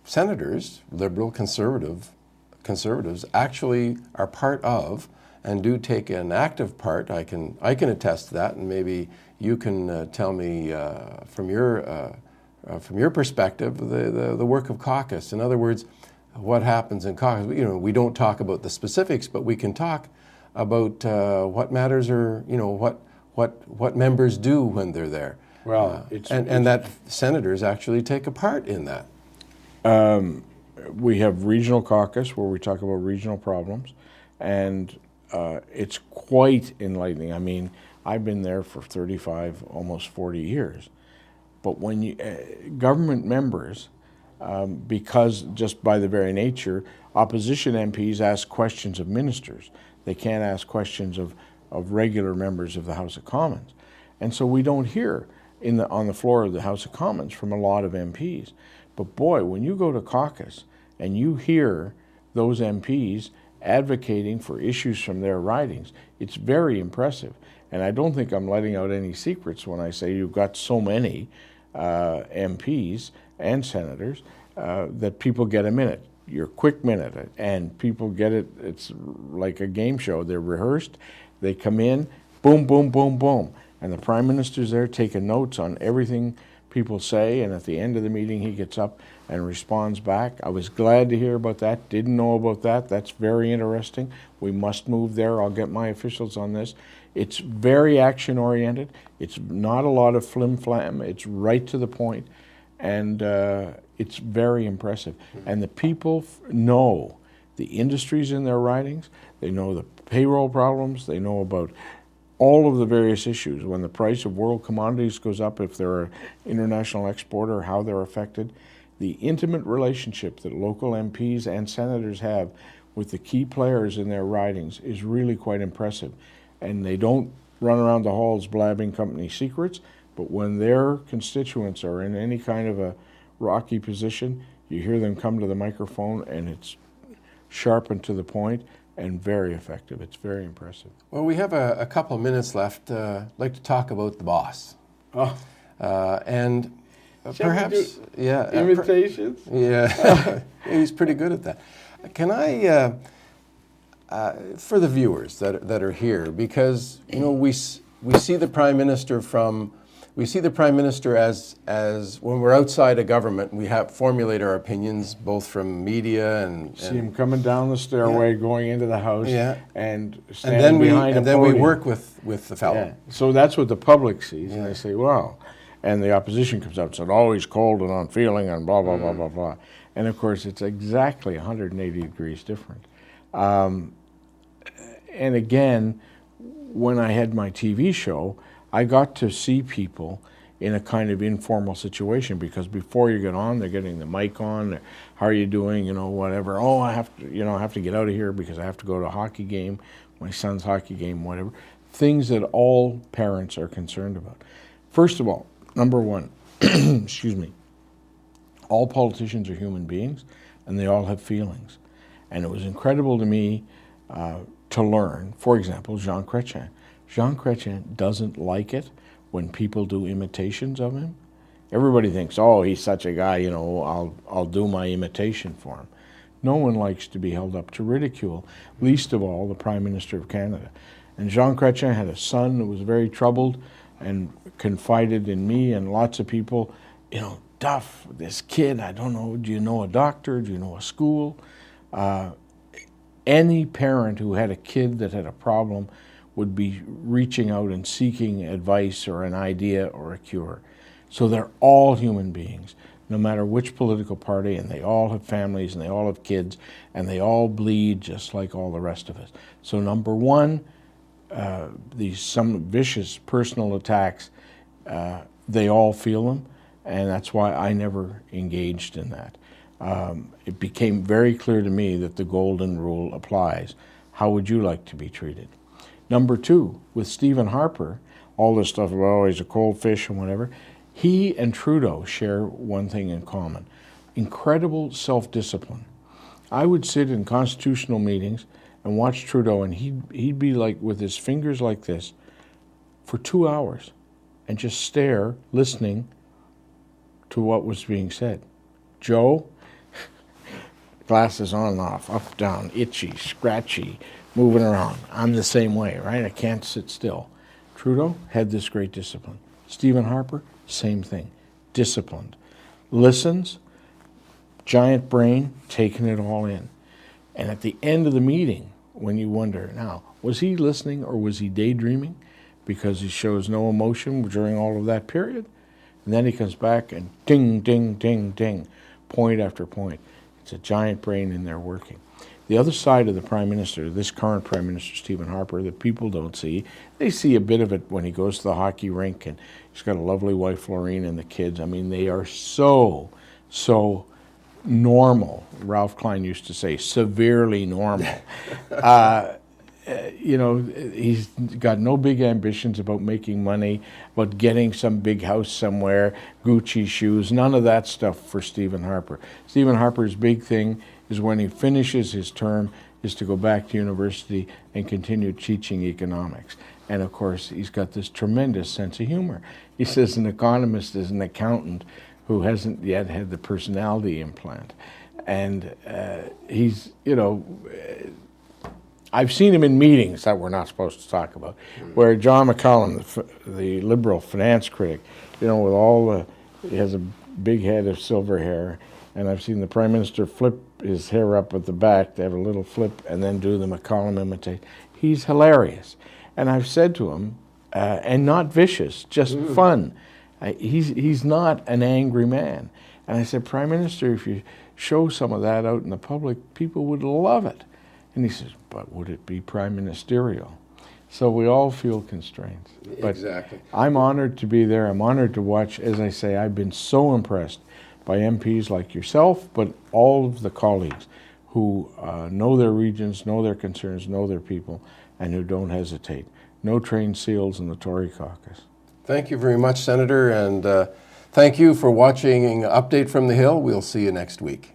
senators, Liberal, conservatives, actually are part of and do take an active part. I can attest to that, and maybe you can tell me from your perspective the work of caucus. In other words, what happens in caucus. We don't talk about the specifics, but we can talk about what matters, or what members do when they're there. Well, and that senators actually take a part in that. We have regional caucus where we talk about regional problems, and it's quite enlightening. I mean, I've been there for 35, almost 40 years. But when government members, because just by the very nature, opposition MPs ask questions of ministers. They can't ask questions of regular members of the House of Commons. And so we don't hear on the floor of the House of Commons from a lot of MPs. But boy, when you go to caucus and you hear those MPs advocating for issues from their ridings, it's very impressive. And I don't think I'm letting out any secrets when I say you've got so many MPs and senators that people get a minute, your quick minute, and people get it. It's like a game show. They're rehearsed. They come in, boom, boom, boom, boom. And the Prime Minister's there taking notes on everything people say, and at the end of the meeting he gets up and responds back. I was glad to hear about that, didn't know about that. That's very interesting. We must move there. I'll get my officials on this. It's very action-oriented. It's not a lot of flim-flam. It's right to the point, and it's very impressive. And the people know the industries in their ridings. They know the payroll problems. They know about all of the various issues. When the price of world commodities goes up, if they're an international exporter, how they're affected. The intimate relationship that local MPs and senators have with the key players in their ridings is really quite impressive. And they don't run around the halls blabbing company secrets, but when their constituents are in any kind of a rocky position, you hear them come to the microphone, and it's sharp and to the point and very effective. It's very impressive. Well, we have a couple of minutes left. I'd like to talk about the boss. Oh. And perhaps, yeah. Imitations? Yeah, he's pretty good at that. Can I, for the viewers that are here, because we see the Prime Minister as when we're outside of government, we formulate our opinions both from media and see him coming down the stairway, going into the House, and standing then behind a podium. we work with the fellow. Yeah. So that's what the public sees, and they say, "Wow." And the opposition comes out and says, "Oh, he's cold and unfeeling and blah blah blah blah blah." And of course, it's exactly 180 degrees different. And again, when I had my TV show, I got to see people in a kind of informal situation, because before you get on, they're getting the mic on. How are you doing? Whatever. Oh, I have to get out of here because I have to go to a hockey game, my son's hockey game, whatever. Things that all parents are concerned about. First of all, number one, excuse me, all politicians are human beings, and they all have feelings. And it was incredible to me to learn, for example, Jean Chrétien. Jean Chrétien doesn't like it when people do imitations of him. Everybody thinks, oh, he's such a guy, I'll do my imitation for him. No one likes to be held up to ridicule, least of all the Prime Minister of Canada. And Jean Chrétien had a son who was very troubled and confided in me and lots of people, Duff, this kid, I don't know, do you know a doctor? Do you know a school? Any parent who had a kid that had a problem would be reaching out and seeking advice or an idea or a cure. So they're all human beings, no matter which political party, and they all have families, and they all have kids, and they all bleed just like all the rest of us. So number one, some vicious personal attacks, they all feel them, and that's why I never engaged in that. It became very clear to me that the golden rule applies. How would you like to be treated? Number two, with Stephen Harper, all this stuff about, oh, he's a cold fish and whatever, he and Trudeau share one thing in common: incredible self-discipline. I would sit in constitutional meetings and watch Trudeau, and he'd be like with his fingers like this for 2 hours and just stare, listening to what was being said. Joe, Glasses on and off, up, down, itchy, scratchy, moving around. I'm the same way, right? I can't sit still. Trudeau had this great discipline. Stephen Harper, same thing. Disciplined. Listens, giant brain, taking it all in. And at the end of the meeting, when you wonder, now, was he listening or was he daydreaming? Because he shows no emotion during all of that period. And then he comes back and ding, ding, ding, ding, point after point. It's a giant brain in there working. The other side of the Prime Minister, this current Prime Minister, Stephen Harper, that people don't see, they see a bit of it when he goes to the hockey rink and he's got a lovely wife, Florine, and the kids. I mean, they are so normal. Ralph Klein used to say, severely normal. You know, he's got no big ambitions about making money, about getting some big house somewhere, Gucci shoes, none of that stuff for Stephen Harper. Stephen Harper's big thing is when he finishes his term is to go back to university and continue teaching economics. And of course, he's got this tremendous sense of humor. He says an economist is an accountant who hasn't yet had the personality implant. And he's, you know, I've seen him in meetings that we're not supposed to talk about, where John McCallum, the Liberal finance critic, you know, with all the, he has a big head of silver hair, and I've seen the Prime Minister flip his hair up at the back to have a little flip and then do the McCallum imitation. He's hilarious. And I've said to him, and not vicious, just fun. He's not an angry man. And I said, Prime Minister, if you show some of that out in the public, people would love it. And he says, but would it be prime ministerial? So we all feel constraints. But exactly. I'm honored to be there. I'm honored to watch. As I say, I've been so impressed by MPs like yourself, but all of the colleagues who know their regions, know their concerns, know their people, and who don't hesitate. No trained seals in the Tory caucus. Thank you very much, Senator, and thank you for watching Update from the Hill. We'll see you next week.